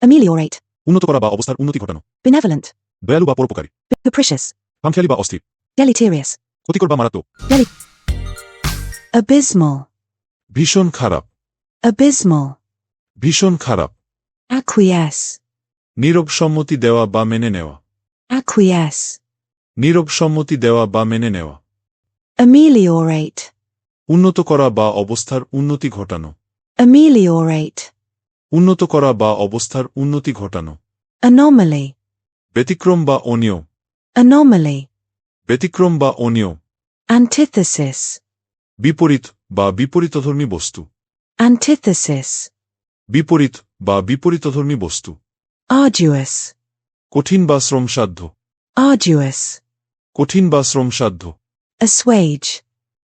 ameliorate, উন্নত করা বা অবস্থার উন্নতি ঘটানো, benevolent, দয়ালু বা পরোপকারী, capricious, খামখেয়ালি বা অস্থির, deleterious, ক্ষতিকর বা মারাত্মক, abysmal, ভীষণ খারাপ, abysmal, ভীষণ খারাপ, acquiesce, নীরব সম্মতি দেওয়া বা মেনে নেওয়া, acquiesce, নীরব সম্মতি দেওয়া বা মেনে নেওয়া, ameliorate, উন্নত করা বা অবস্থার উন্নতি ঘটানো, ameliorate, উন্নত করা বা অবস্থার উন্নতি ঘটানো, anomaly, ব্যতিক্রম বা অনিয়ম, anomaly, ব্যতিক্রম বা অনিয়ম, antithesis, বিপরীত বা বিপরীতধর্মী বস্তু, antithesis, বিপরীত বা বিপরীতধর্মী বস্তু, arduous, কঠিন বা শ্রমসাধ্য, arduous, কঠিন বা শ্রমসাধ্য, assuage,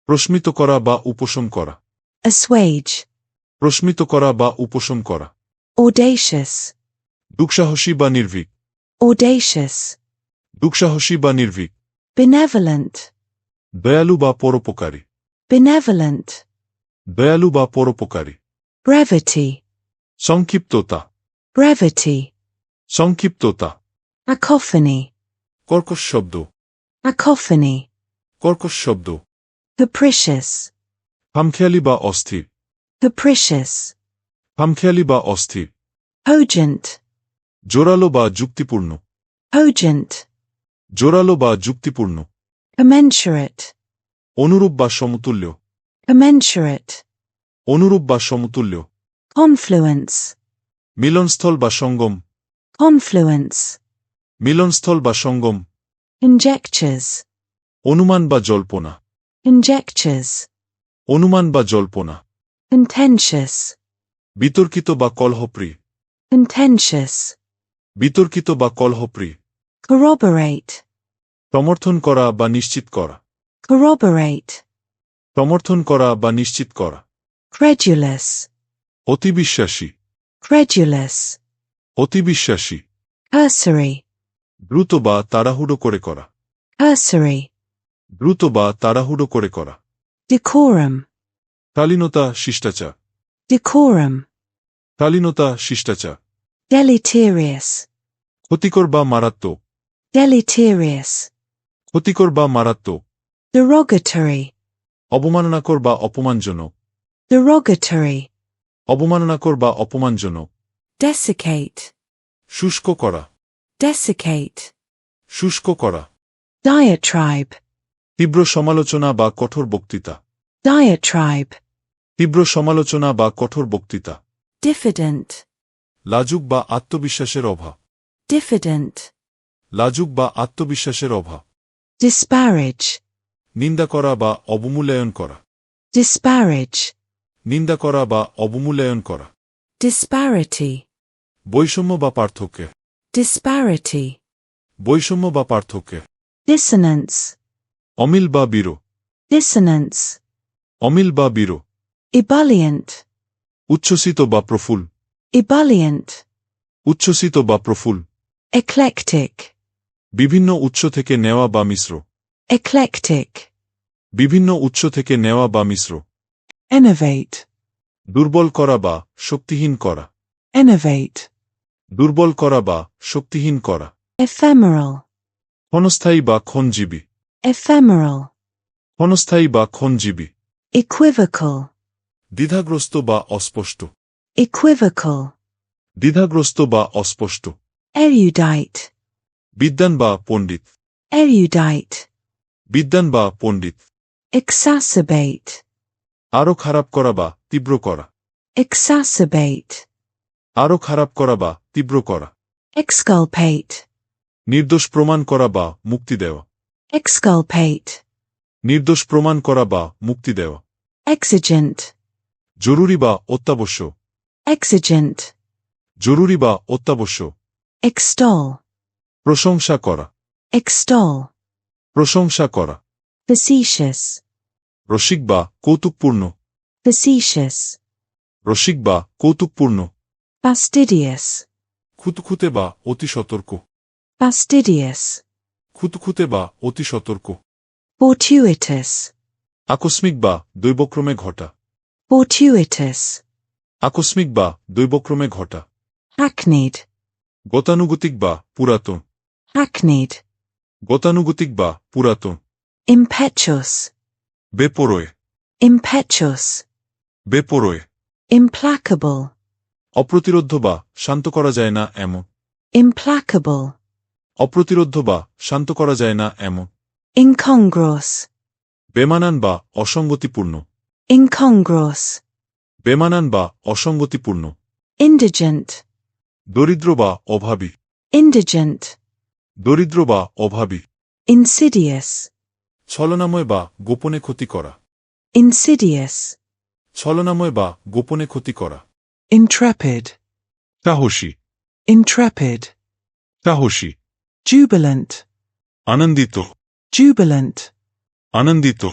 প্রশমিত করা বা উপশম করা, assuage, প্রশমিত করা বা উপশম করা, audacious, দুঃসাহসী বা নির্ভীক, audacious, দুঃসাহসী বা নির্ভীক, benevolent, দয়ালু বা পরোপকারী, benevolent, দয়ালু বা পরোপকারী, brevity, সংক্ষিপ্ততা, brevity, সংক্ষিপ্ততা, cacophony, কর্কশ শব্দ, cacophony, কর্কশ শব্দ, capricious, খামখেয়ালি বা অস্থির, capricious, খামখেয়ালি বা অস্থির, cogent, জোরালো বা যুক্তিপূর্ণ, cogent, জোরালো বা যুক্তিপূর্ণ, commensurate, অনুরূপ বা সমতুল্য, commensurate, অনুরূপ বা সমতুল্য, confluence, মিলনস্থল বা সঙ্গম, confluence, মিলনস্থল বা সঙ্গম, conjectures, অনুমান বা জল্পনা, conjectures, অনুমান বা জল্পনা, contentious, বিতর্কিত বা কলহপ্রী, contentious, বিতর্কিত বা কলহপ্রী, corroborate, সমর্থন করা বা নিশ্চিত করা, corroborate, সমর্থন করা বা নিশ্চিত করা, credulous, অতিবিশ্বাসী, credulous, অতিবিশ্বাসী, cursory, দ্রুত বা তাড়াহুড়ো করে করা, cursory, দ্রুত বা তাড়াহুড়ো করে করা, decorum, শালীনতা শিষ্টাচার, decorum, শালীনতা শিষ্টাচার, deleterious, ক্ষতিকর বা মারাত্মক, deleterious, ক্ষতিকর বা মারাত্মক, derogatory, অবমাননাকর বা অপমানজনক, derogatory, অবমাননাকর বা অপমানজনক, desiccate, শুষ্ক করা, desiccate, শুষ্ক করা, diatribe, তীব্র সমালোচনা বা কঠোর বক্তৃতা, diatribe, তীব্র সমালোচনা বা কঠোর বক্তৃতা, diffident, লাজুক বা আত্মবিশ্বাসের অভাব, diffident, লাজুক বা আত্মবিশ্বাসের অভাব, disparage, নিন্দা করা বা অবমূল্যায়ন করা, disparage, নিন্দা করা বা অবমূল্যায়ন করা, disparity, বৈষম্য বা পার্থক্যে, disparity, বৈষম্য বা পার্থক্যে, dissonance, অমিল বা বিরো, dissonance, অমিল বা বিরো, ebullient, উচ্ছ্বসিত বা প্রফুল, ebullient, উচ্ছ্বসিত বা প্রফুল, eclectic, বিভিন্ন উৎস থেকে নেওয়া বা মিশ্র, eclectic, বিভিন্ন উৎস থেকে নেওয়া বা মিশ্র, innovate, দুর্বল করা বা শক্তিহীন করা, innovate, দুর্বল করা বা শক্তিহীন করা, ephemeral, ক্ষণস্থায়ী বা ক্ষণজীবী, ephemeral, ক্ষণস্থায়ী বা ক্ষণজীবী, equivocal, দ্বিধাগ্রস্ত বা অস্পষ্ট, equivocal, দ্বিধাগ্রস্ত বা অস্পষ্ট, erudite, বিদ্বান বা পণ্ডিত, erudite, বিদ্বান বা পণ্ডিত, exacerbate, আরও খারাপ করা বা তীব্র করা, exacerbate, আরও খারাপ করা বা তীব্র করা, exculpate, নির্দোষ প্রমাণ করা বা মুক্তি দেওয়া, exculpate, নির্দোষ প্রমাণ করা বা মুক্তি দেওয়া, exigent, জরুরি বা অত্যাবশ্যক, exigent, জরুরি বা অত্যাবশ্যক, extol, প্রশংসা করা, extol, প্রশংসা করা, facetious, রসিক বা কৌতুকপূর্ণ, facetious, রসিক বা কৌতুকপূর্ণ, fastidious, খুঁতখুঁতে বা অতি সতর্ক, fastidious, খুঁতখুঁতে বা অতি সতর্ক, fortuitous, আকস্মিক বা দৈবক্রমে ঘটা, fortuitous, আকস্মিক বা দৈবক্রমে ঘটা, hackneyed, গতানুগতিক বা পুরাতন hackneyed, গতানুগতিক বা পুরাতন impetuous, বেপরোয় impetuous, বেপরোয় implacable, অপ্রতিরোধ্য বা শান্ত করা যায় না এমন implacable, অপ্রতিরোধ্য বা শান্ত করা যায় না এমন incongruous, বেমানান বা অসঙ্গতিপূর্ণ incongruous, বেমানান বা অসঙ্গতিপূর্ণ indigent, দরিদ্র বা অভাবী indigent, দরিদ্র বা অভাবী insidious, ছলনাময় বা গোপনে ক্ষতি করা insidious, ছলনাময় বা গোপনে ক্ষতি করা intrepid, সাহসী intrepid, সাহসী jubilant, আনন্দিত jubilant, আনন্দিত